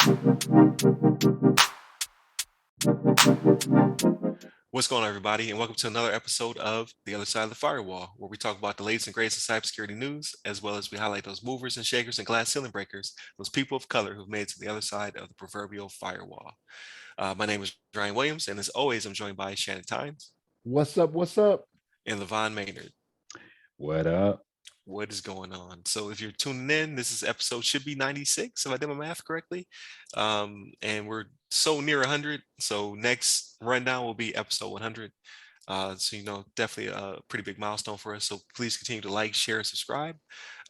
What's going on, everybody, and welcome to another episode of The Other Side of the Firewall, where we talk about the latest and greatest in cybersecurity news, as well as we highlight those movers and shakers and glass ceiling breakers, those people of color who've made it to the other side of the proverbial firewall. My name is Ryan Williams, and as always, I'm joined by Shannon Tynes What's up? What's up? and LeVon Maynard. What up? What is going on? So, if you're tuning in, this is episode should be 96, if I did my math correctly. And we're so near 100. So, next rundown will be episode 100. So, definitely a pretty big milestone for us. So, please continue to like, share, and subscribe.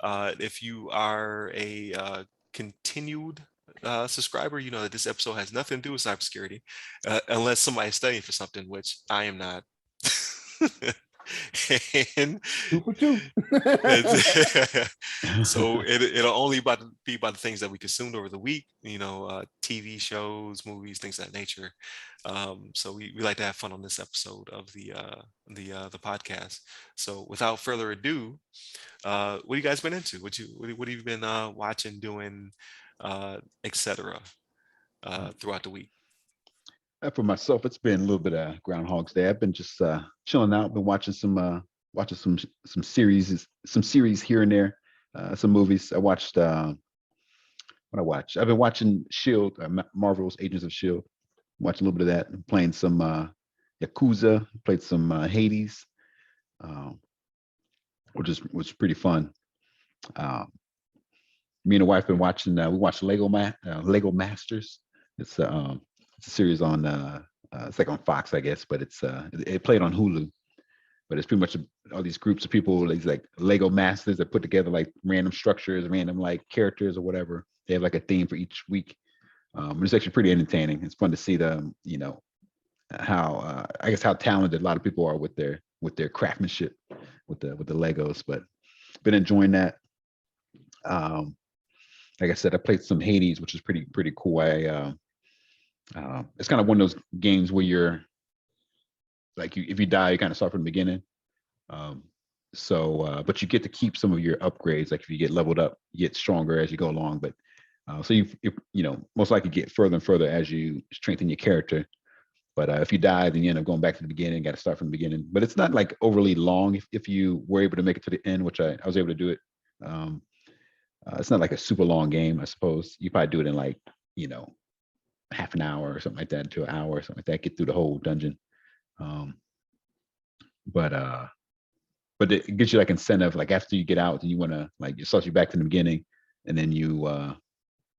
If you are a continued subscriber, you know that this episode has nothing to do with cybersecurity, unless somebody's studying for something, which I am not. And 2 for 2. so it'll only be about the things that we consumed over the week, TV shows, movies, things of that nature. So we like to have fun on this episode of the podcast. So without further ado, what have you guys been into? What have you been watching, doing, etc. Throughout the week? For myself, it's been a little bit of Groundhog's Day. I've been just chilling out. Been watching some series here and there, some movies. I watched what I watched. I've been watching Shield, Marvel's Agents of Shield. Watching a little bit of that. I'm playing some Yakuza. Played some Hades, which was pretty fun. Me and the wife been watching. We watched Lego Masters. It's a series on it's like on Fox, I guess, but it played on Hulu. But it's pretty much all these groups of people, these like Lego masters that put together like random structures, random like characters or whatever. They have like a theme for each week. It's actually pretty entertaining. It's fun to see them, how how talented a lot of people are with their craftsmanship with the Legos. But been enjoying that. Like I said, I played some Hades, which is pretty cool. It's kind of one of those games where you're like, if you die, you kind of start from the beginning. But you get to keep some of your upgrades. Like if you get leveled up, you get stronger as you go along. But so you most likely get further and further as you strengthen your character. But if you die, then you end up going back to the beginning. Got to start from the beginning. But it's not like overly long if you were able to make it to the end, which I was able to do it. It's not like a super long game, I suppose. You probably do it in like half an hour or something like that to an hour or something like that, get through the whole dungeon. But it gives you like incentive, like after you get out and you want to, like, it starts you back from the beginning, and then you want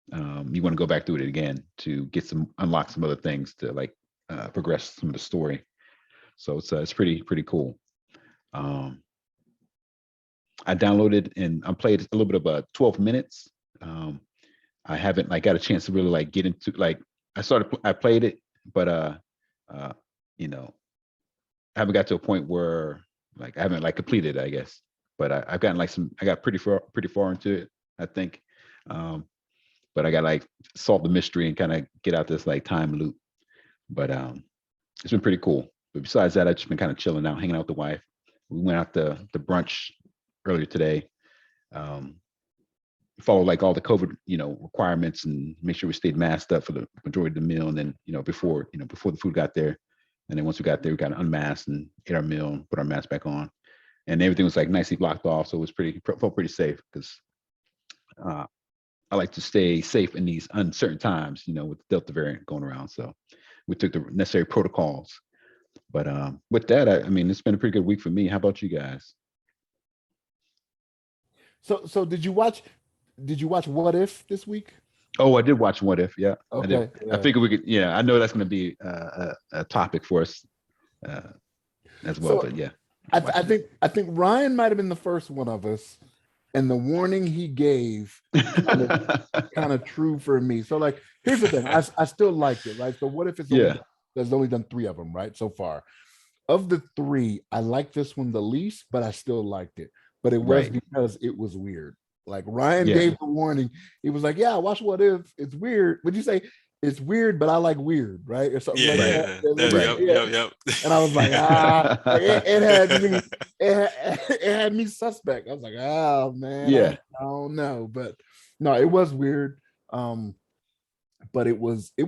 to go back through it again to unlock some other things to like progress some of the story. So it's pretty cool. I downloaded and I played a little bit of 12 minutes. I haven't like got a chance to really like get into like I played it, but I haven't got to a point where like I haven't like completed it, I guess. But I've gotten like I got pretty far into it, I think. But I got like solve the mystery and kind of get out this like time loop. But it's been pretty cool. But besides that, I've just been kind of chilling out, hanging out with the wife. We went out to brunch earlier today. Follow like all the COVID, requirements and make sure we stayed masked up for the majority of the meal. And then, before the food got there. And then once we got there, we got unmasked and ate our meal and put our mask back on. And everything was like nicely blocked off. So it was felt pretty safe because I like to stay safe in these uncertain times, with the Delta variant going around. So we took the necessary protocols. But with that, I mean, it's been a pretty good week for me. How about you guys? So did you watch What If this week? Oh, I did watch What If. Yeah, okay, I did. Yeah. I figured we could. Yeah, I know that's going to be a topic for us as well. But yeah, I think Ryan might have been the first one of us, and the warning he gave kind of true for me. So like, here's the thing: I still liked it, right? So What If there's only done 3 of them, right, so far. Of the 3, I like this one the least, but I still liked it. But it was because it was weird. Like Ryan gave the warning. He was like, "Yeah, watch What If. It's weird." Would you say it's weird, but I like weird, right? Or something like that. Yep. And I was like, it had me suspect. I was like, oh man, I don't know, but no, it was weird. but it was a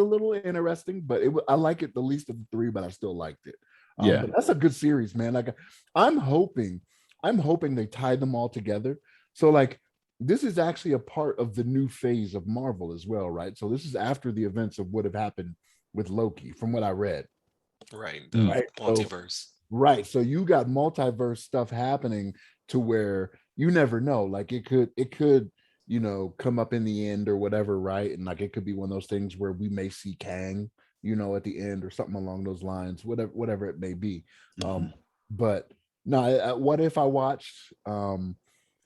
little interesting, but I like it the least of the three, but I still liked it. Yeah. But that's a good series, man. Like I'm hoping, they tie them all together. So like this is actually a part of the new phase of Marvel as well, right? So this is after the events of what have happened with Loki, from what I read. Right. Mm. The Right. multiverse. Right. So you got multiverse stuff happening to where you never know. Like it could, come up in the end or whatever, right? And like it could be one of those things where we may see Kang, at the end or something along those lines, whatever it may be. Mhm. But no, what if I watched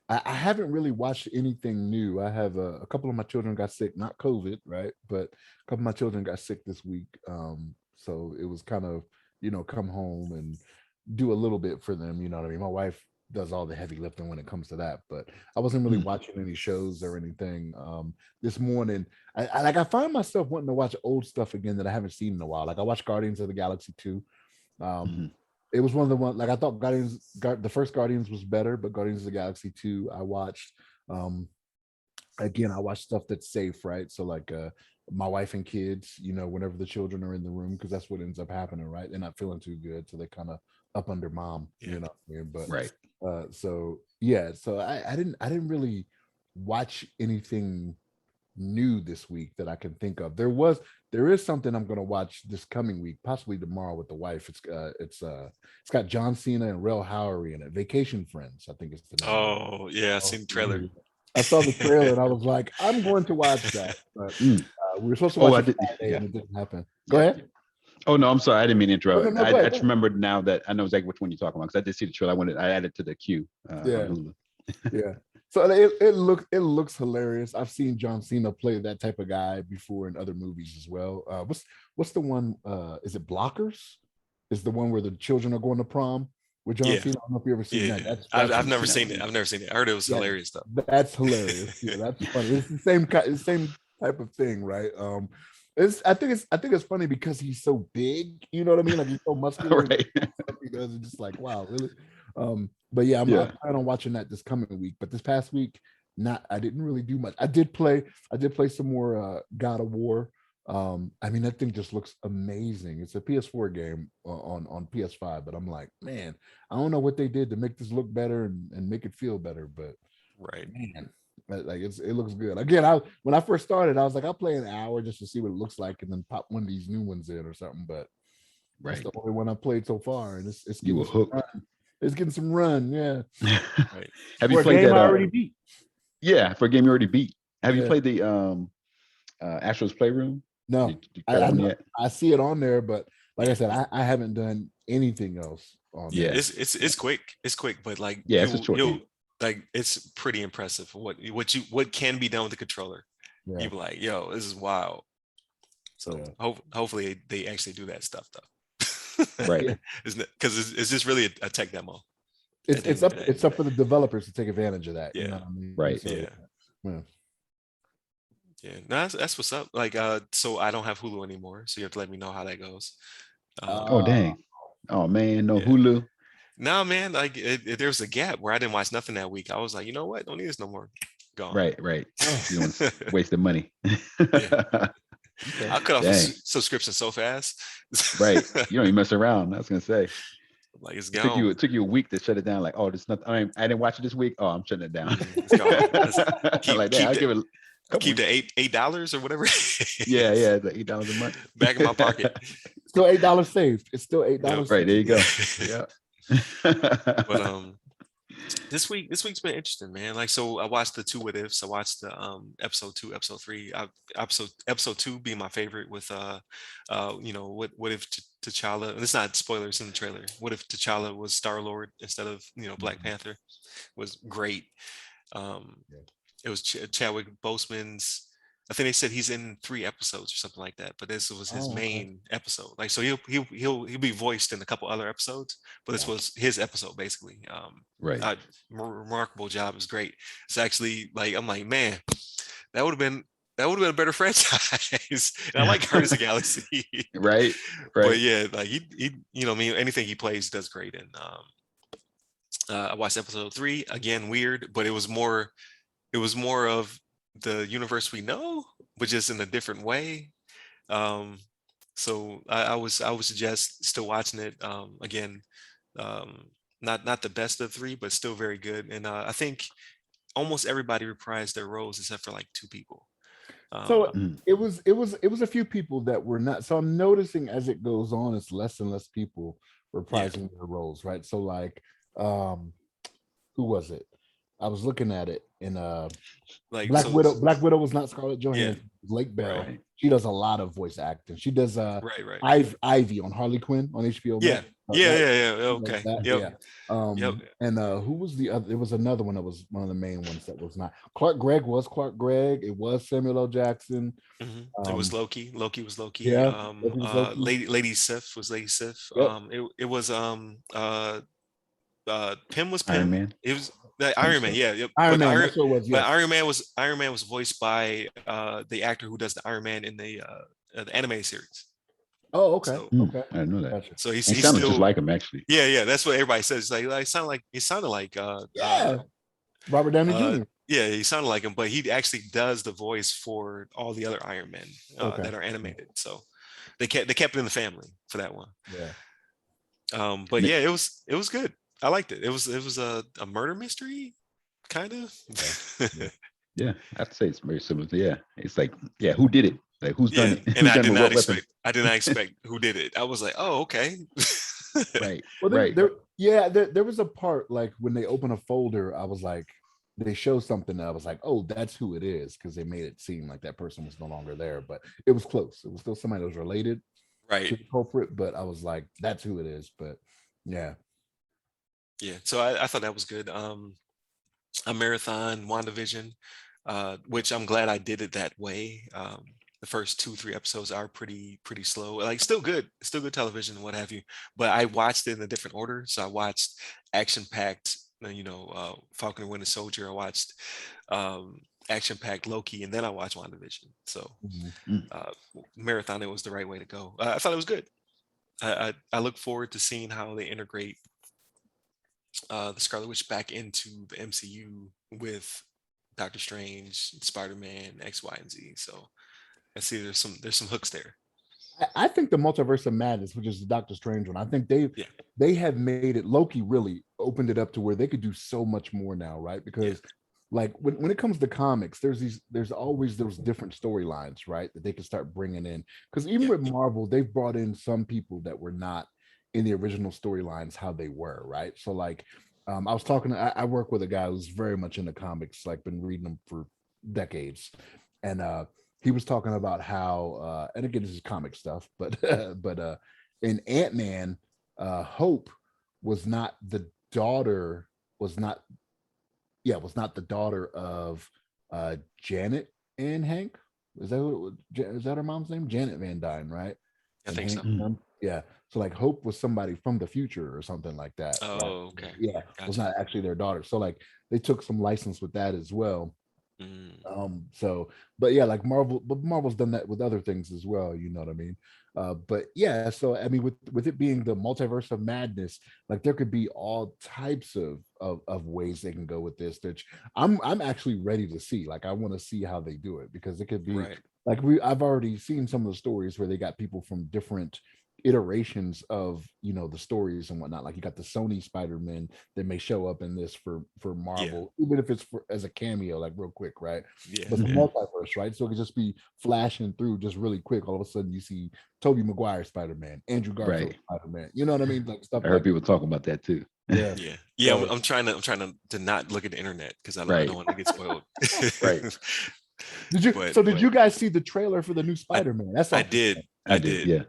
I haven't really watched anything new. I have a couple of my children got sick, not COVID, right? But a couple of my children got sick this week. So it was kind of, come home and do a little bit for them. You know what I mean? My wife does all the heavy lifting when it comes to that, but I wasn't really Mm. watching any shows or anything. This morning, I find myself wanting to watch old stuff again that I haven't seen in a while. Like I watched Guardians of the Galaxy 2. Mhm. It was one of the one, like I thought the first Guardians was better, but Guardians of the Galaxy 2 I watched. Um Again, I watch stuff that's safe, right? So like my wife and kids, whenever the children are in the room, because that's what ends up happening, right? They're not feeling too good, so they kind of up under mom, Yeah. But Right. so yeah, so I didn't really watch anything new this week that I can think of. There is something I'm going to watch this coming week, possibly tomorrow with the wife. It's got John Cena and Rel Howery in it. Vacation Friends, I think it's the name of it. Oh yeah, I Oh, seen the trailer. I saw the trailer and I was like, I'm going to watch that. But Mm. we were supposed to Oh, watch I it did. Friday Yeah. and it didn't happen. Go Yeah. ahead. Oh no, I'm sorry. I didn't mean to interrupt. No, go I ahead. just remembered now that I know exactly which one you're talking about because I did see the trailer. I added to the queue on Yeah. Hulu. Yeah. So it looks hilarious. I've seen John Cena play that type of guy before in other movies as well. What's the one? Is it Blockers? Is the one where the children are going to prom with John Yeah. Cena? I don't know if you ever seen Yeah. that. I've never seen that seen one. it. I've never seen it. I heard it was Yeah, hilarious though. that's hilarious. Yeah, that's funny. It's the same type of thing, right? I think it's funny because he's so big. You know what I mean? Like he's so muscular. Right. Stuff he does, it's just like wow, really. But yeah, I Yeah. plan on watching that this coming week. But this past week, I didn't really do much. I did play some more God of War. I mean that thing just looks amazing. It's a PS4 game on PS5, but I'm like, man, I don't know what they did to make this look better and make it feel better, but Right. man, like it looks good. Again, when I first started, I was like, I'll play an hour just to see what it looks like, and then pop one of these new ones in or something. But that's Right. the only one I played so far, and it's You getting were some hooked. run. It's getting some run, yeah. Right. Have you For a played game that? I already beat. Yeah, for a game you already beat. Have you Yeah. played the Astro's Playroom? No, Did you try that one yet? I see it on there, but like I Yeah. said, I haven't done anything else on Yeah. there. It's quick. It's quick, but like Yeah, it's a short you'll game. like it's pretty impressive what can be done with the controller. Yeah, You be like, yo, this is wild. So yeah. hopefully they actually do that stuff though. Right. Yeah. Isn't it? Because it's just really a tech demo. It's at the it's end up of the day. it's up for the developers to take advantage of that. You Yeah. know what I mean? Right. So, Yeah. yeah. Yeah, no, that's what's up. Like, so I don't have Hulu anymore, so you have to let me know how that goes. Oh Uh, dang. Oh man, no Yeah. Hulu. No, man, like there's a gap where I didn't watch nothing that week. I was like, you know what? Don't need this no more. Gone. Right. Oh. You don't waste the money. Okay. I cut off a Dang. subscription so fast. Right. You don't even mess around. I was gonna say. Like it's It took gone. you a week to shut it down. Like, oh, there's nothing. I didn't watch it this week. Oh, I'm shutting it down. It's gone. Keep Like that. I'll give it a couple keep weeks. the $8 or whatever. Yeah, the $8 a month. Back in my pocket. Still $8 saved. It's still $8 Right, there you go. Yeah. Yeah. But this week's been interesting, man. Like, so I watched the two what ifs. I watched the episode 2, episode 3. Episode 2 being my favorite with what if T'Challa, and it's not spoilers in the trailer. What if T'Challa was Star-Lord instead of Black Panther? Was great. Yeah. It was Chadwick Boseman's. I think they said he's in 3 episodes or something like that, but this was his Oh, okay. main episode. Like, so he'll be voiced in a couple other episodes, but this was his episode basically. Right. Remarkable job. It was great. It's actually like I'm like, man, that would have been a better franchise. And I like Guardians of the Galaxy. Right. But yeah, like he I mean, anything he plays, he does great. And I watched episode 3 again. Weird, but it was more of the universe we know, but just in a different way. So I would suggest still watching it. Again, not the best of three, but still very good. And I think almost everybody reprised their roles except for like two people. So Mm. it was a few people that were not. So I'm noticing as it goes on, it's less and less people reprising their roles, right? So like, who was it? I was looking at it in like Black so, Widow. Black Widow was not Scarlett yeah, Johansson. It was Lake Bell. right, Right. She does a lot of voice acting. She does right. Ivy on Harley Quinn on HBO Yeah, Max. yeah, Right? yeah, yeah. She does Okay, that, yep, yeah. yep. And who was the other? There was another one that was one of the main ones that was not. Clark Gregg was Clark Gregg. It was Samuel L. Jackson. It was Loki. Loki was Loki. Yeah, Loki was Loki. Lady Sif was Lady Sif. Yep. It was Pym was Iron Pym. Man. It was the I think Iron Man. so. Yeah, yep. Iron But Man. That's what it was. but Yeah. Iron Man was voiced by the actor who does the Iron Man in the anime series. Oh, okay. So Okay. I didn't know that. Gotcha. so he's He sounded still just like him, actually. yeah. That's what everybody says. Like it sounded like Yeah. Robert Downey uh, Jr. yeah, he sounded like him, but he actually does the voice for all the other Iron Men Okay. that are animated. So they kept it in the family for that one. Yeah. But yeah, it was good. I liked it. It was a murder mystery, kind of. Yeah. Yeah, I have to say it's very similar. Yeah, it's like, yeah, who did it? Like, who's Yeah, done it? and Who's done with what weapon? I did not expect who did it. I was like, oh, okay. Right. Well, right. there was a part like when they open a folder, I was like, they show something that I was like, oh, that's who it is, because they made it seem like that person was no longer there, but it was close. It was still somebody that was related to Right. the culprit, but I was like, that's who it is. But yeah. Yeah. So I thought that was good. A marathon, WandaVision, which I'm glad I did it that way. The first 2-3 episodes are pretty slow, like still good television and what have you. But I watched it in a different order. So I watched action-packed, Falcon and Winter Soldier. I watched action-packed Loki, and then I watched WandaVision. So marathon, it was the right way to go. I thought it was good. I look forward to seeing how they integrate the Scarlet Witch back into the MCU with Doctor Strange, Spider-Man, X, Y, and Z. So I see there's some hooks there. I think the Multiverse of Madness, which is the Doctor Strange one, I think they have made it. Loki really opened it up to where they could do so much more now, right? Because like when it comes to comics, there's always those different storylines, right, that they can start bringing in. Because even with Marvel, they've brought in some people that were not in the original storylines how they were, right? So like I was talking, I work with a guy who's very much into comics, like been reading them for decades, and he was talking about how and again, this is comic stuff, but in Ant-Man, Hope was not the daughter the daughter of Janet and Hank. Is that her mom's name? Janet Van Dyne, right? I think so. Yeah. So like Hope was somebody from the future or something like that. Oh, right? okay. Yeah. Gotcha. Was not actually their daughter. So like they took some license with that as well. So but yeah, like Marvel's done that with other things as well, you know what I mean? But yeah, so I mean, with it being the Multiverse of Madness, like there could be all types of ways they can go with this, which I'm actually ready to see. Like I want to see how they do it, because it could be like I've already seen some of the stories where they got people from different iterations of the stories and whatnot. Like you got the Sony Spider-Man that may show up in this for Marvel, even if it's as a cameo, like real quick, right? But the multiverse, right? So it could just be flashing through just really quick. All of a sudden you see Tobey Maguire Spider-Man, Andrew Garfield Spider-Man. You know what I mean? Like stuff. I heard people talking about that too. Yeah. So, I'm trying to not look at the internet because I don't want to get spoiled. Right. Did you guys see the trailer for the new Spider-Man? That's all. I did.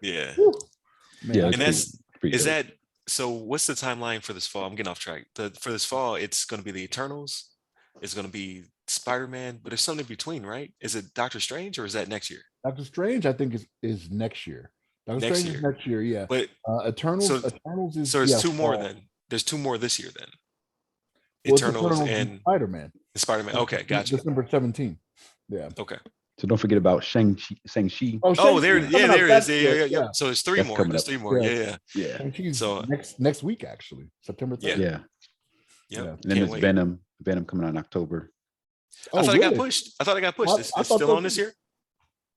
Yeah. Woo. Yeah, and is that so? What's the timeline for this fall? I'm getting off track. For this fall, it's going to be the Eternals. It's going to be Spider-Man, but there's something in between, right? Is it Doctor Strange or is that next year? Doctor Strange, I think is next year. Doctor Strange is next year, yeah. But Eternals is it's two more then. There's two more this year then. Eternals and Spider-Man. Spider-Man. Okay, gotcha. December 17th. Yeah. Okay. So don't forget about Shang-Chi. Oh, there it is. Yeah. So there's three more. There's three more. Yeah. So next week, actually, September 3rd. Yeah. And then there's Venom coming out in October. I thought it got pushed. It's still on this year.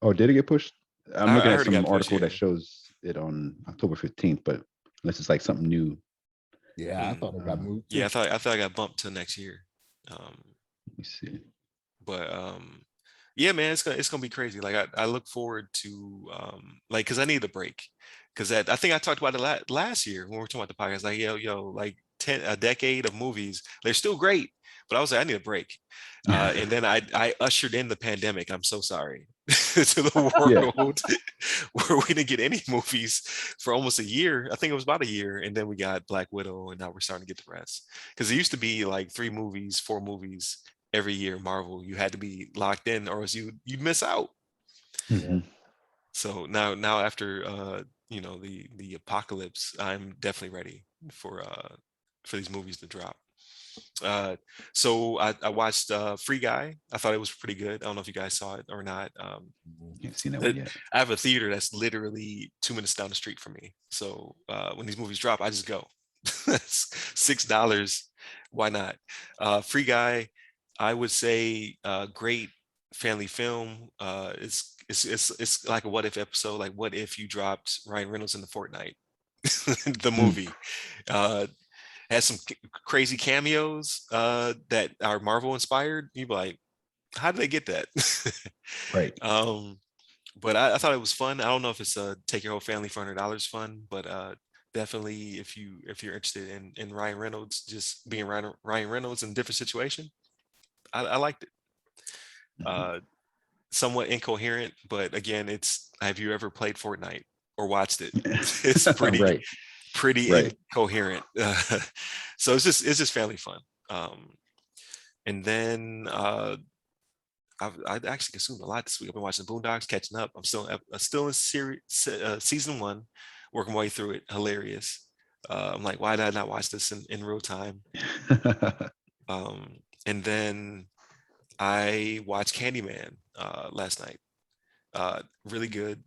Oh, did it get pushed? I'm I looking at heard it some got pushed. article Yeah. that shows it on October 15th, but unless it's like something new. Yeah, I thought it got moved Yeah, too. I thought I got bumped to next year. Let me see. But yeah, man, it's gonna be crazy. Like I look forward to like because I need a break. Because I think I talked about it last year when we were talking about the podcast. Like like a decade of movies, they're still great, but I was like, I need a break. And then I ushered in the pandemic. I'm so sorry to the Yeah. world where we didn't get any movies for almost a year. I think it was about a year, and then we got Black Widow, and now we're starting to get the rest. Because it used to be like 3 movies, 4 movies every year. Marvel, you had to be locked in, or else you'd miss out. Mhm. So now after the apocalypse, I'm definitely ready for these movies to drop. So I watched Free Guy. I thought it was pretty good. I don't know if you guys saw it or not. Haven't seen that one I yet. have a theater that's literally 2 minutes down the street from me. So when these movies drop, I just go. $6. Why not? Free Guy, I would say great family film. It's like a what if episode. Like what if you dropped Ryan Reynolds in the Fortnite, the Mm, movie. Has some crazy cameos that are Marvel inspired. You'd be like, how did they get that? right. But I thought it was fun. I don't know if it's a take your whole family for $100 fun, but definitely if you're interested in Ryan Reynolds, just being Ryan Reynolds in a different situation, I liked it. Mhm. Uh, Somewhat incoherent, but again, it's have you ever played Fortnite or watched it? It's Right. pretty Right. incoherent. So it's just family fun. And then I've actually consumed a lot this week. I've been watching Boondocks, catching up. I'm still in season 1, working my way through it. Hilarious. I'm like, why did I not watch this in real time? And then I watched Candyman last night. Really good.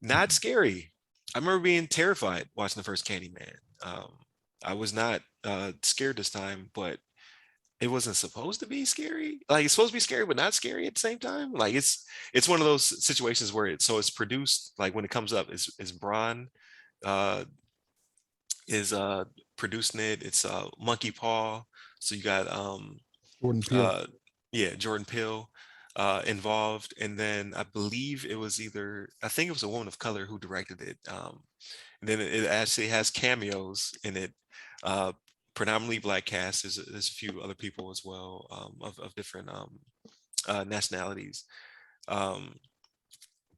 Not scary. I remember being terrified watching the first Candyman. I was not scared this time, but it wasn't supposed to be scary. Like it's supposed to be scary, but not scary at the same time. Like it's one of those situations where it's produced like when it comes up is Braun uh is producing it. It's Monkey Paw. So you got Jordan Peele. uh yeah, Jordan Peele involved. And then I believe I think it was a woman of color who directed it. And then it actually has cameos in it, uh, predominantly black cast. There's a few other people as well of different nationalities. Um,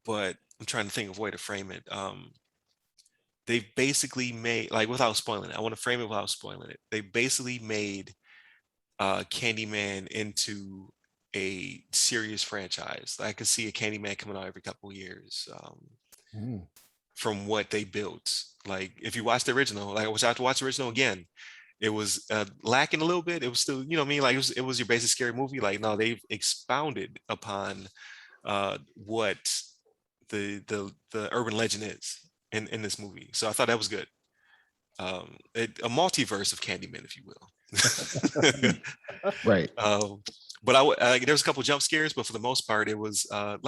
but I'm trying to think of a way to frame it. They've basically made, like without spoiling it, I want to frame it without spoiling it. They basically made Candyman into a serious franchise. I could see a Candyman coming out every couple of years. Mm. From what they built. Like if you watch the original, like I was out to watch the original again, it was lacking a little bit. It was still, you know what I mean? Like it was your basic scary movie. Like no, they've expounded upon what the urban legend is in this movie. So I thought that was good. A multiverse of Candyman, if you will. Right. But there was a couple jump scares, but for the most part, it was a,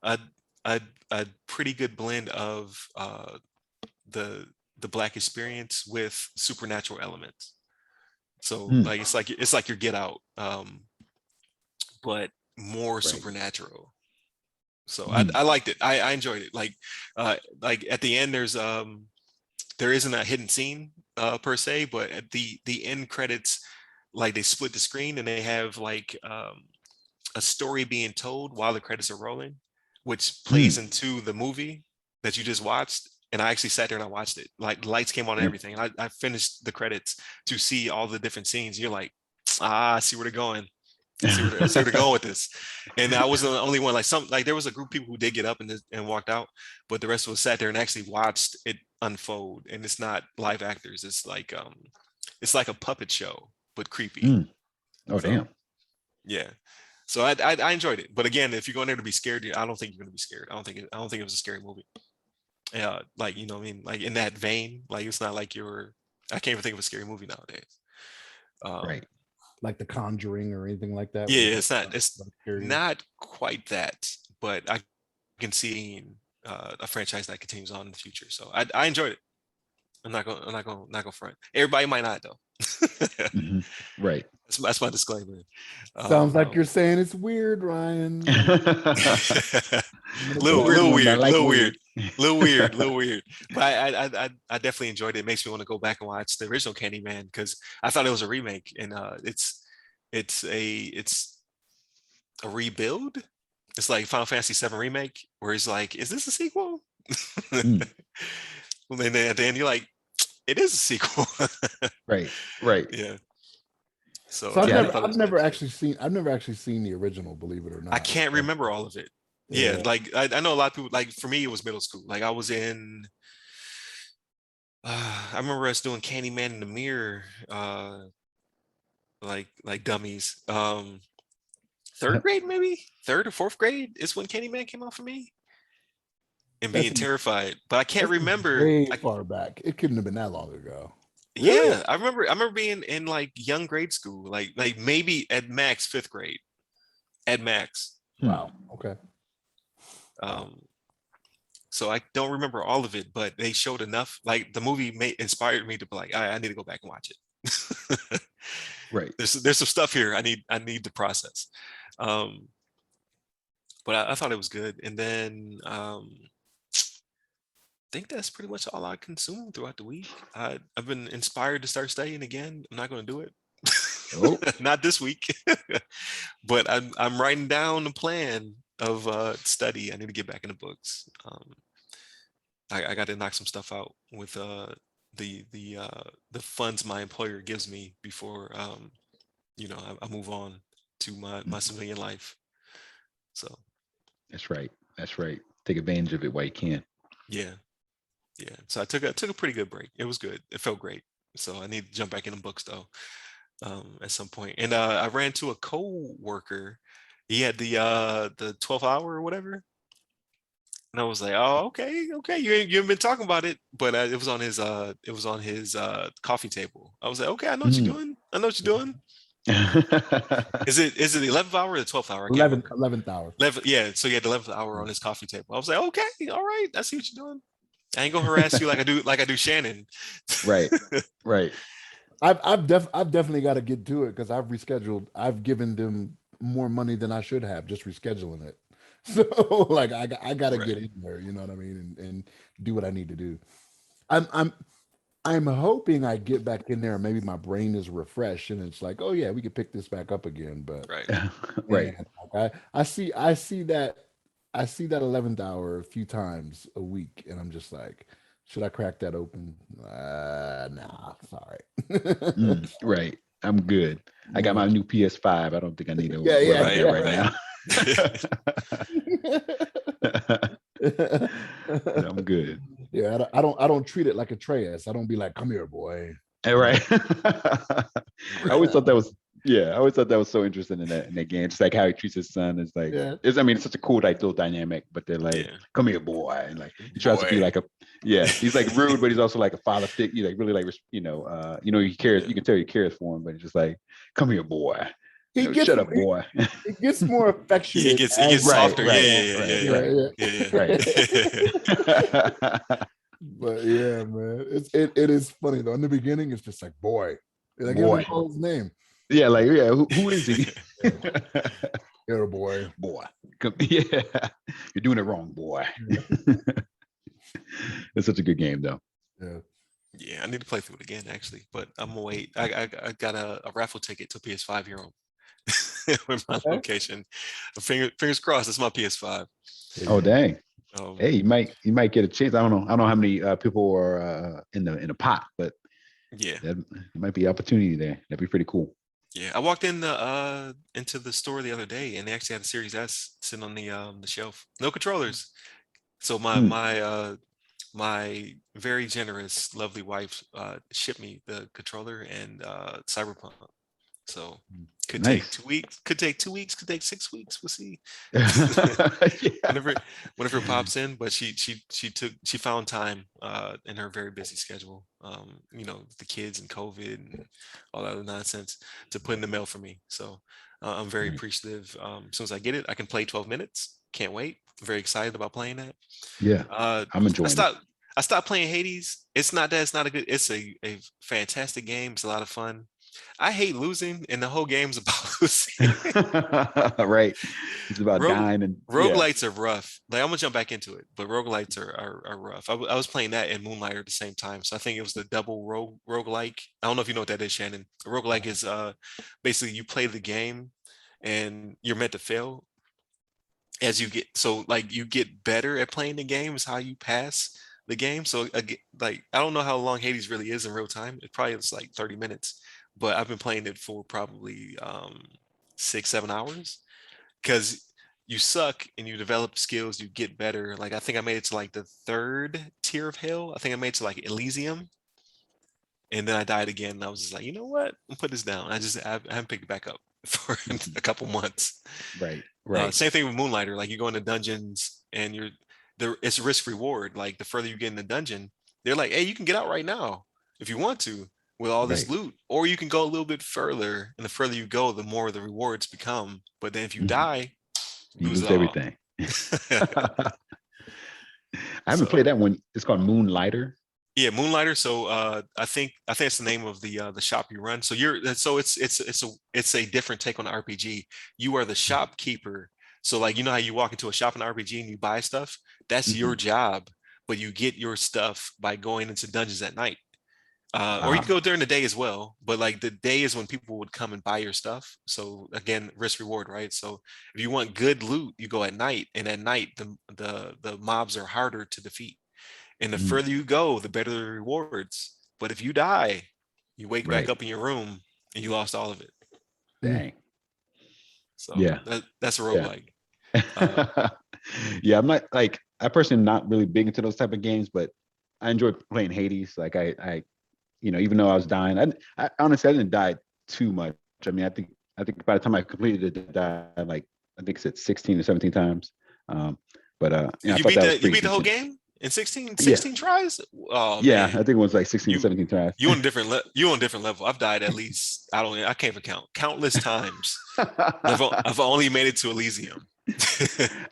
a a pretty good blend of the the black experience with supernatural elements. So Mm, like it's like your Get Out, but more right. supernatural. So Mm, I liked it. I enjoyed it. Like at the end, there isn't a hidden scene per se, but at the end credits, like they split the screen and they have like a story being told while the credits are rolling, which plays mm. into the movie that you just watched. And I actually sat there and I watched it. Like the lights came on and Yep. everything. I finished the credits to see all the different scenes. You're like, I see where they're going. I see where they're going with this. And I wasn't the only one. Like there was a group of people who did get up and walked out, but the rest of us sat there and actually watched it unfold. And it's not live actors. It's like a puppet show, but creepy. Mm. Oh, So damn. yeah. So I enjoyed it, but again, if you're going there to be scared, I don't think you're going to be scared. I don't think it was a scary movie. Like you know, what I mean, like in that vein, like it's not like I can't even think of a scary movie nowadays. Right. Um, Like The Conjuring or anything like that. yeah, Where it's scary. not quite that, but I can see a franchise that continues on in the future. So I enjoyed it. I'm not gonna front. Everybody might not though. Mhm. Right. That's my disclaimer. Sounds like you're saying it's weird, Ryan. little Weird one, I weird, like little weird. weird, little weird, little weird. But I definitely enjoyed it. It makes me want to go back and watch the original Candyman because I thought it was a remake, and it's a rebuild. It's like Final Fantasy VII remake, where he's like, "Is this a sequel?" Mm. And then at the end, you're like, "It is a sequel." Right. Right. Yeah. So So I've Yeah, never, thought it I've was never good. actually seen, I've never actually seen the original, believe it or not. I can't remember all of it. Yeah, Yeah. like I know a lot of people. Like for me, it was middle school. Like I was in. I remember us doing Candyman in the mirror, like dummies. Third grade, maybe third or fourth grade is when Candyman came out for me, and That being seems, terrified. But I can't that seems remember. way far back. It couldn't have been that long ago. Really? Yeah, I remember. I remember being in like young grade school, like maybe at max fifth grade, at max. Wow. Okay. Um, so I don't remember all of it, but they showed enough. Like the movie inspired me to be like, I need to go back and watch it. Right. There's some stuff here I need to process. Um, but I thought it was good. And then I think that's pretty much all I consumed throughout the week. I've been inspired to start studying again. I'm not going to do it. Oh. Not this week. But I'm writing down a plan of study. I need to get back into books. I got to knock some stuff out with the funds my employer gives me before I move on to my civilian life. So That's right. That's right. Take advantage of it while you can. yeah. So I took a pretty good break. It was good. It felt great. So I need to jump back in the books though, at some point. And I ran to a co-worker. He had the 12th hour or whatever. And I was like, oh, okay. You haven't been talking about it, but it was on his coffee table. I was like, okay, I know what you're Mm. doing. I know what you're doing. Is it the 11th hour or the 12th hour? I can't 11th, remember. 11th hour. 11, yeah. So he had the 11th hour on his coffee table. I was like, okay, all right. I see what you're doing. I ain't gonna harass you like I do Shannon. Right. Right. I've definitely got to get to it because I've rescheduled. I've given them more money than I should have just rescheduling it. So like I got to Right. get in there, you know what I mean, and do what I need to do. I'm hoping I get back in there and maybe my brain is refreshed and it's like, oh yeah, we could pick this back up again. But Right. Right. man, like, I see that 11th hour a few times a week, and I'm just like, should I crack that open? Nah, sorry. Mm. Right. I'm good. I got my new PS5. I don't think I need to Yeah, worry yeah, about that right now. I'm good. Yeah, I don't treat it like a Treyas. I don't be like, come here, boy. All right. I always thought that was I always thought that was so interesting in that game. Just like how he treats his son is like Yeah. it's such a cool like little dynamic, but they're like, Yeah. come here, boy. And like he tries to be Boy. like he's like rude, but he's also like a father figure. He like really like he cares, you can tell he cares for him, but he's just like, come here, boy. He gets Shut up, boy. He gets more affectionate. He gets softer. Right. But yeah, man, it is funny though. In the beginning, it's just like boy, like he Boy. don't call his name. Yeah, like who is he? You're a boy. Boy. Yeah, you're doing it wrong, boy. It's such a good game though. Yeah. Yeah, I need to play through it again actually, but I'm gonna wait. I got a raffle ticket to PS5 here on with my location. Fingers crossed, it's my PS5. Oh dang. Um, Hey, you might get a chance. I don't know how many people are in the pot, but yeah, there might be opportunity there. That'd be pretty cool. I walked in into the store the other day, and they actually had a Series S sitting on the shelf. No controllers. So my very generous, lovely wife shipped me the controller and Cyberpunk. So could take 2 weeks, could take 2 weeks, could take 6 weeks. We'll see. whenever it pops in, but she found time in her very busy schedule, the kids and COVID and all that other nonsense, to put in the mail for me. So I'm very appreciative. As soon as I get it, I can play 12 minutes. Can't wait. very excited about playing that. Yeah, I'm I enjoying it. stopped playing Hades. It's not that it's not a good. It's a fantastic game. It's a lot of fun. I hate losing, and the whole game's about losing. Right. It's about Rogue dying and yeah. roguelites are rough. Like I'm gonna jump back into it, but roguelites are rough. I was playing that and Moonlighter at the same time, so I think it was the double roguelike. I don't know if you know what that is, Shannon. A roguelike is basically you play the game and you're meant to fail as you get, so like you get better at playing the game is how you pass the game. So like I don't know how long Hades really is in real time. It probably is like 30 minutes, but I've been playing it for probably 6-7 hours because you suck and you develop skills, you get better. Like I think I made it to like the third tier of hell. I think I made it to like Elysium, and then I died again. And I was just like, you know what? I'll put this down. I haven't picked it back up for a couple months. Right. Right. Same thing with Moonlighter. Like you go into dungeons and it's risk reward. Like the further you get in the dungeon, they're like, hey, you can get out right now if you want to with all this Right. loot, or you can go a little bit further. And the further you go, the more the rewards become. But then if you die, You lose lose it all. everything. I haven't So, played that one. It's called Moonlighter. yeah, Moonlighter. So I think it's the name of the shop you run. So it's a different take on the RPG. You are the shopkeeper. So like you know how you walk into a shop in the RPG and you buy stuff? That's your Mhm. job, but you get your stuff by going into dungeons at night. Or you Ah, can go during the day as well, but like the day is when people would come and buy your stuff. So again, risk reward, right? So if you want good loot, you go at night, and at night the mobs are harder to defeat. And the mm, further you go, the better the rewards. But if you die, you wake back right. up in your room and you lost all of it. Mm. Dang. So Yeah. that's a Yeah. roguelike. Uh, Yeah. I'm not like I personally am not really big into those type of games, but I enjoy playing Hades. Like even though I was dying, I honestly I didn't die too much. I mean, I think by the time I completed it, I died like I think it's 16 or 17 times. Um, but I you thought beat that was the pretty whole decent. game in 16, Yeah. 16 tries? Oh Yeah. I man. think it was like 16 or You 17 tries. you on a different you on a different level. I've died at least I can't even count countless times. And I've only made it to Elysium.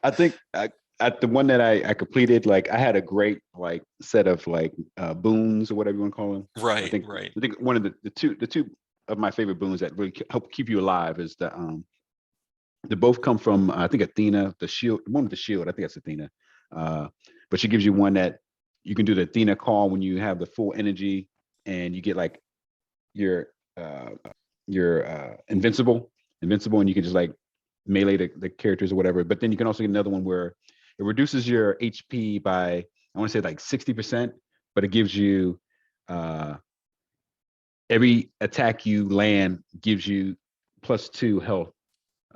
I think at the one that I completed, like I had a great like set of like boons or whatever you want to call them. I Right, think right. I think one of the two of my favorite boons that really help keep you alive is they both come from I think Athena, the shield, one with the shield. I think that's Athena, uh, but she gives you one that you can do the Athena call when you have the full energy and you get like your uh, invincible, and you can just like melee the characters or whatever. But then you can also get another one where it reduces your HP by I want to say like 60%, but it gives you uh, every attack you land gives you +2 health,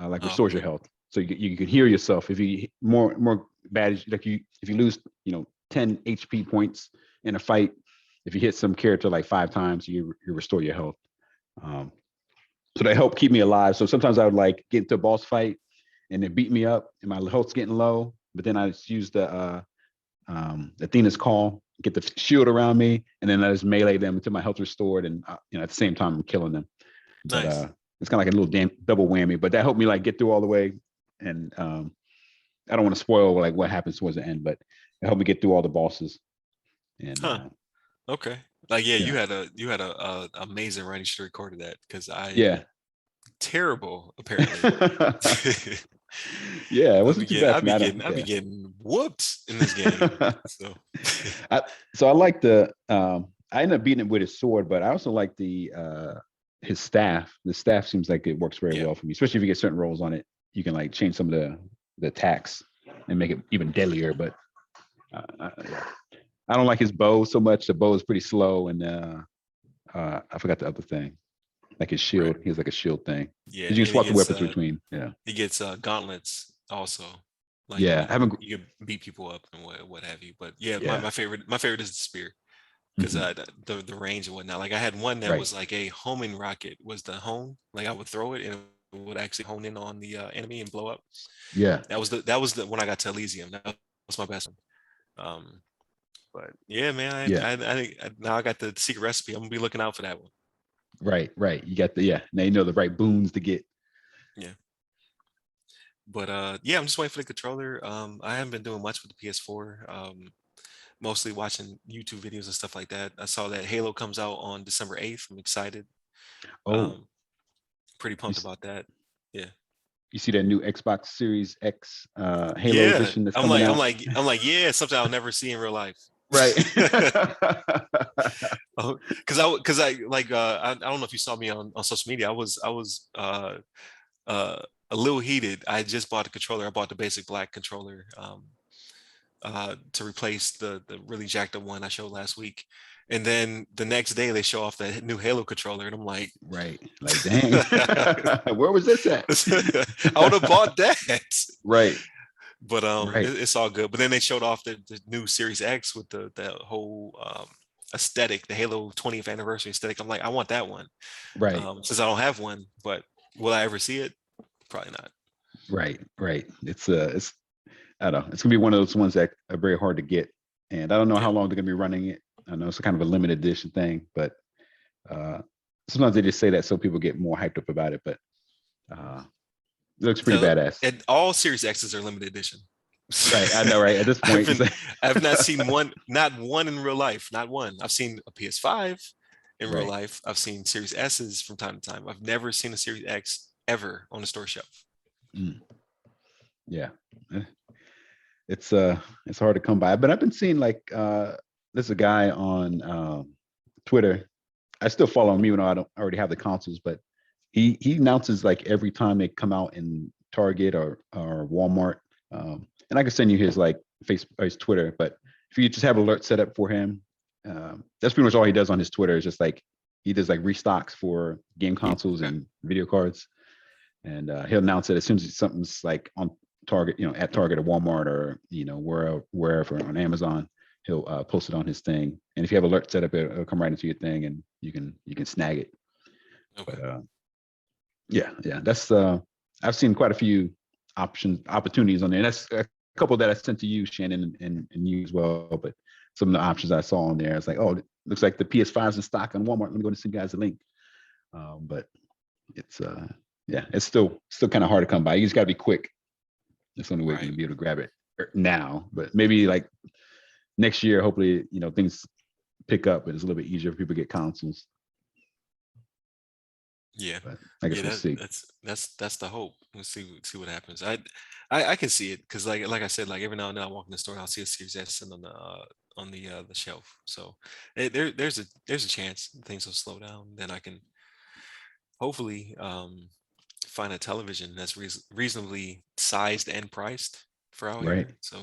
like Oh, restores your okay. health. So you can heal yourself if you more bad like if you lose 10 HP points in a fight. If you hit some character like 5 times, you restore your health. Um, so they help keep me alive. So sometimes I would like get into a boss fight and it beat me up and my health's getting low. But then I just use the Athena's call, get the shield around me, and then I just melee them until my health restored. And at the same time I'm killing them. But Nice. it's kind of like a little double whammy. But that helped me like get through all the way. And I don't want to spoil like what happens towards the end, but it helped me get through all the bosses. And Huh. Okay. Like yeah, yeah, you had a amazing run. You should have recorded that because I am yeah. terrible apparently. Yeah, it wasn't too bad for me. I don't. I be Yeah. getting whooped in this game. So I, so I like the. I ended up beating it with his sword, but I also like the his staff. The staff seems like it works very yeah, well for me, especially if you get certain rolls on it. You can like change some of the attacks and make it even deadlier. But yeah. I don't like his bow so much. The bow is pretty slow, and I forgot the other thing, like his right. shield. He has like a shield thing. Yeah, 'Cause you can and swap the weapons between. Yeah, he gets gauntlets also. Like yeah. I haven't. you can beat people up and what have you. But yeah, Yeah. my favorite is the spear because Mhm. the range and whatnot. Like I had one that Right. was like a homing rocket was the home. Like I would throw it and it would actually hone in on the enemy and blow up. Yeah. That was the when I got to Elysium. That was my best one. But yeah, man, Yeah. I think now I got the secret recipe. I'm gonna be looking out for that one. Right. Right. You got the yeah. Now you know the right boons to get. Yeah. But yeah, I'm just waiting for the controller. I haven't been doing much with the PS4. Mostly watching YouTube videos and stuff like that. I saw that Halo comes out on December 8th. I'm excited. Oh, Um, Pretty you, pumped s- about that. Yeah. you see that new Xbox Series X Halo Yeah. edition that's coming out? Yeah, something I'll never see in real life. Right. Oh, because I like I don't know if you saw me on social media. I was uh a little heated. I just bought the controller. I bought the basic black controller to replace the really jacked up one I showed last week. And then the next day they show off the new Halo controller, and I'm like, Right. Like, dang. Where was this at? I would have bought that. Right. But Right. it's all good. But then they showed off the new Series X with the whole aesthetic, the Halo 20th anniversary aesthetic. I'm like, I want that one. Right. Since I don't have one, but will I ever see it? Probably not. Right. Right. It's I don't know. It's gonna be one of those ones that are very hard to get. And I don't know Yeah. how long they're gonna be running it. I know it's kind of a limited edition thing, but uh sometimes they just say that so people get more hyped up about it. But uh it looks pretty So, badass. and all Series X's are limited edition. Right. I know, right? At this point, it's like, I've not seen one, not one in real life, not one. I've seen a PS5 in real right. life. I've seen Series S's from time to time. I've never seen a Series X ever on the store shelf. Mm, yeah. Eh, it's hard to come by. But I've been seeing like there's a guy on Twitter. I still follow him even though I don't already have the consoles, but he announces like every time they come out in Target or Walmart. And I can send you his like Facebook or his Twitter, but if you just have alert set up for him, that's pretty much all he does on his Twitter. Is just like he does like restocks for game consoles Okay. and video cards, and he'll announce it as soon as something's like on Target, at Target or Walmart or wherever on Amazon. He'll post it on his thing, and if you have alert set up, it'll come right into your thing, and you can snag it. Okay. But yeah, that's I've seen quite a few opportunities on there. And that's a couple that I sent to you, Shannon, and you as well. But some of the options I saw on there, it's like, oh, it looks like the PS5's in stock on Walmart. Let me go and send you guys a link. But it's yeah, it's still kind of hard to come by. You just gotta be quick. That's the only way you're Right. gonna be able to grab it now. But maybe like next year, hopefully, things pick up and it's a little bit easier for people to get consoles. Yeah. But I guess Yeah, we'll see. that's the hope. We'll see what happens. I can see it because like I said, like every now and then I walk in the store, I'll see a Series S sitting on the shelf. So there's a chance things will slow down. Then I can hopefully find a television that's reasonably sized and priced for out Right. here. So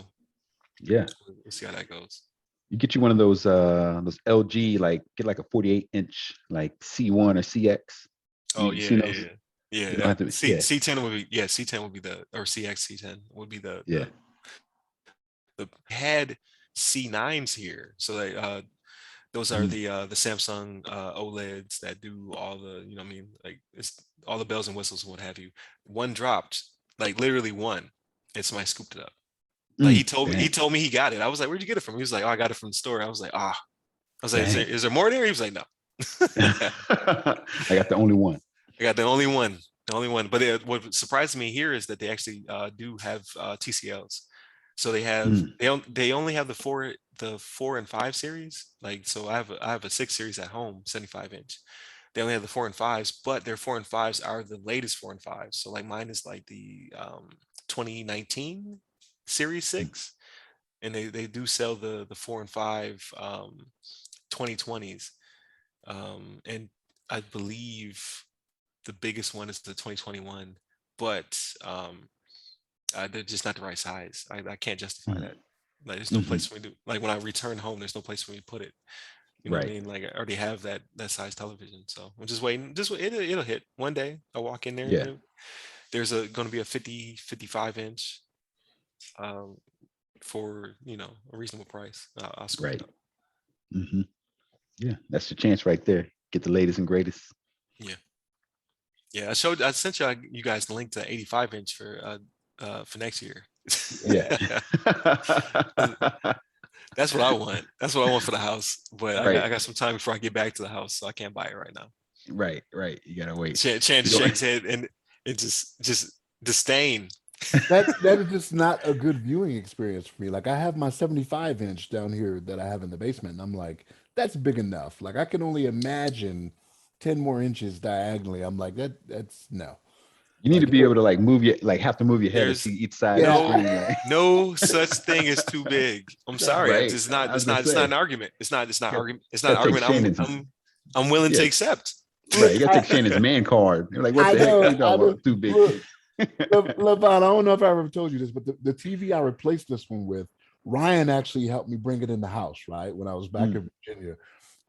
Yeah. we'll see how that goes. You get you one of those LG, like get like a 48-inch like C1 or CX. Oh You seen yeah, those? yeah, yeah. You don't have to. Yeah, C10 would be C10 would be the or CX C10 would be yeah. the had C9s here. So they those are Mm, the Samsung OLEDs that do all the, you know what I mean, like it's all the bells and whistles and what have you. One dropped, like literally one, and somebody scooped it up. Like he dang, told me he got it. I was like, where'd you get it from? He was like, oh, I got it from the store. I was like, ah. I was like, dang. is there more there? He was like, no. I got the only one. I got the only one. The only one. But what surprised me here is that they actually do have TCLs. So Mm, they only have the 4 and 5 series. Like so I have a 6 series at home, 75-inch. They only have the 4 and 5s, but their 4 and 5s are the latest 4 and 5s. So like mine is like the 2019 series mm, 6. And they do sell the 4 and 5 2020s. And I believe the biggest one is the 2021, but they're just not the right size. I can't justify mm, that. Like, there's no mhm. place for me to, like, when I return home, there's no place for me to put it. You know what I Right. mean? Like, I already have that size television. So I'm just waiting. It'll hit one day. I'll walk in there Yeah. and there's going to be a 55-inch um, for, a reasonable price. I'll scoop it Right. up. Hmm. Yeah. That's your chance right there. Get the latest and greatest. Yeah. Yeah. I sent you guys the link to 85-inch for next year. Yeah. That's what I want. That's what I want for the house. But Right. I got some time before I get back to the house, so I can't buy it right now. Right. Right. You gotta wait. Chan You just go. shakes his head and it just disdain. that is just not a good viewing experience for me. Like I have my 75-inch down here that I have in the basement, and I'm like, that's big enough. Like I can only imagine 10 more inches diagonally. I'm like, that's no. You need to Like be able to like move your like have to move your head to There's see each side of the yeah, screen, like no such thing as too big. I'm sorry. right. It's I not. was It's gonna not. It's not an say, argument. It's not got, argument. It's not an gotta take argument. Shannon's I'm willing to yeah, accept. right. look, You gotta take Shannon's man card. You're like, what I the heck? What are know, you talking about? Too big. look, LeVon, I don't know if I ever told you this, but the TV I replaced this one with, Ryan actually helped me bring it in the house, right? When I was back Mm, in Virginia.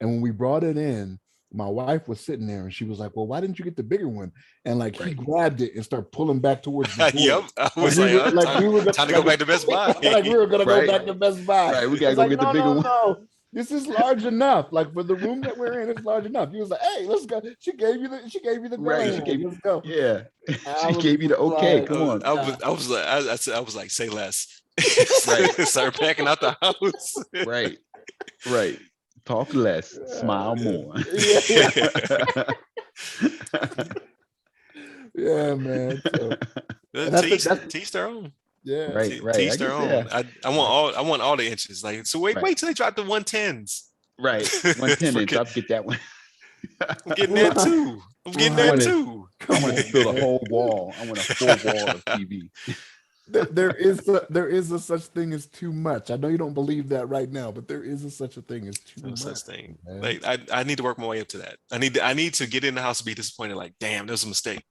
And when we brought it in, my wife was sitting there and she was like, well, why didn't you get the bigger one? And like he right. grabbed it and started pulling back towards the door. Yep. I was like, We were time to go like, back to Best Buy. like we were gonna go Right. back to Best Buy. Right. We gotta It's go like, get the no, bigger no, one. no. This is large enough. Like for the room that we're in, it's large enough. He was like, hey, let's go. She gave you the go Right. She ahead. gave Let's go. yeah. I She was gave you the just okay. like, Come on. I was like, say less. Right. Start packing out the house. Right. Right. Talk less, smile Yeah. more. yeah, yeah, man. So, and I think that's Teach their own. yeah, Right, right. I Teach their guess own. yeah. I want all the inches. Like so. Right. Wait till they drop the 110s. Right. 110 inch. Forget- I'll get that one. I'm getting that too. I'm getting I that want it. too. I come want on, to fill a man. whole wall. I want a full wall of TV. There is a such thing as too much. I know you don't believe that right now, but there is a such a thing as too No such much, thing. man. Like I need to work my way up to that. I need to get in the house and be disappointed. Like, damn, there's a mistake.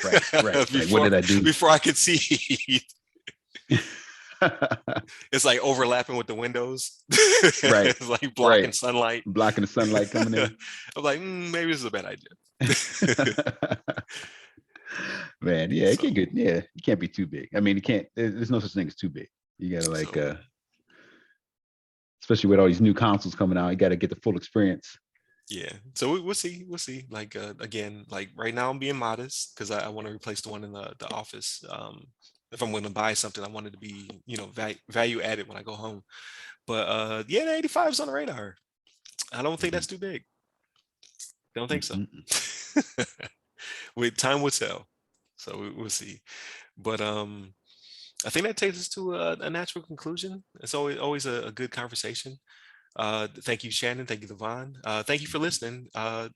Right, right. Like, what did I do? Before I could see? It's like overlapping with the windows. Right, It's like blocking right. sunlight. Blocking the sunlight coming in. I'm like, maybe this is a bad idea. Man, yeah, it So, can't get yeah, it can't be too big. I mean, it can't. There's no such thing as too big. You gotta like, so especially with all these new consoles coming out, you gotta get the full experience. yeah. So we'll see. We'll see. Like again, like right now I'm being modest because I want to replace the one in the office. If I'm going to buy something, I want it to be, value added when I go home. But yeah, the 85 is on the radar. I don't think that's too big. Don't think so. Mhm. With time will tell. So we'll see. But I think that takes us to a natural conclusion. It's always a good conversation. Thank you, Shannon. Thank you, LeVon. Thank you for listening. The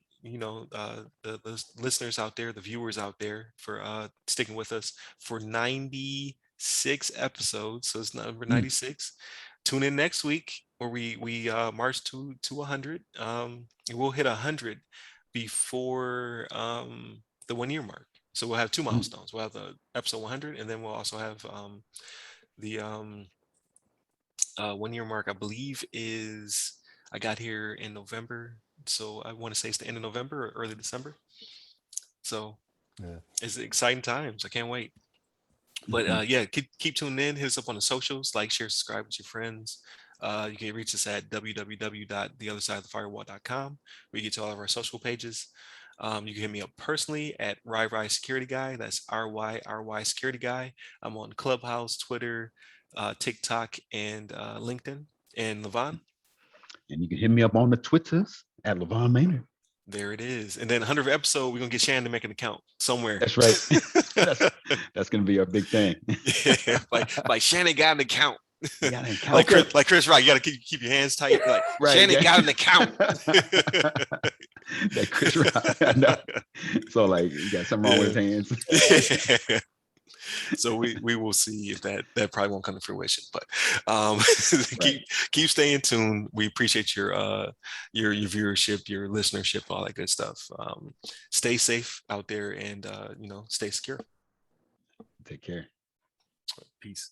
listeners out there, the viewers out there, for sticking with us for 96 episodes. So it's number 96. Tune in next week where we march to 100. We'll hit 100 before the 1 year mark. So we'll have two milestones. We'll have the episode 100, and then we'll also have the 1 year mark. I believe I got here in November, so I want to say it's the end of November or early December. So Yeah. it's exciting times. I can't wait. But yeah, keep tuning in. Hit us up on the socials, like, share, subscribe with your friends. You can reach us at www.theothersideofthefirewall.com, where you get to all of our social pages. You can hit me up personally at RY Security Guy. That's RY Security Guy. I'm on Clubhouse, Twitter, TikTok, and LinkedIn. And LeVon, And you can hit me up on the Twitters at LeVon Maynard. there it is. And then 100th episode, we're gonna get Shannon to make an account somewhere. That's right. that's gonna be our big thing. Yeah, like Shannon got an account. You got an account. Like Chris Rock, you gotta keep your hands tight. Like Right, Shannon yeah. got an account. That Chris Rock. I know. So like, you got something wrong with his hands. So we will see if that probably won't come to fruition. But Right. keep staying tuned. We appreciate your viewership, your listenership, all that good stuff. Stay safe out there, and stay secure. Take care. Peace.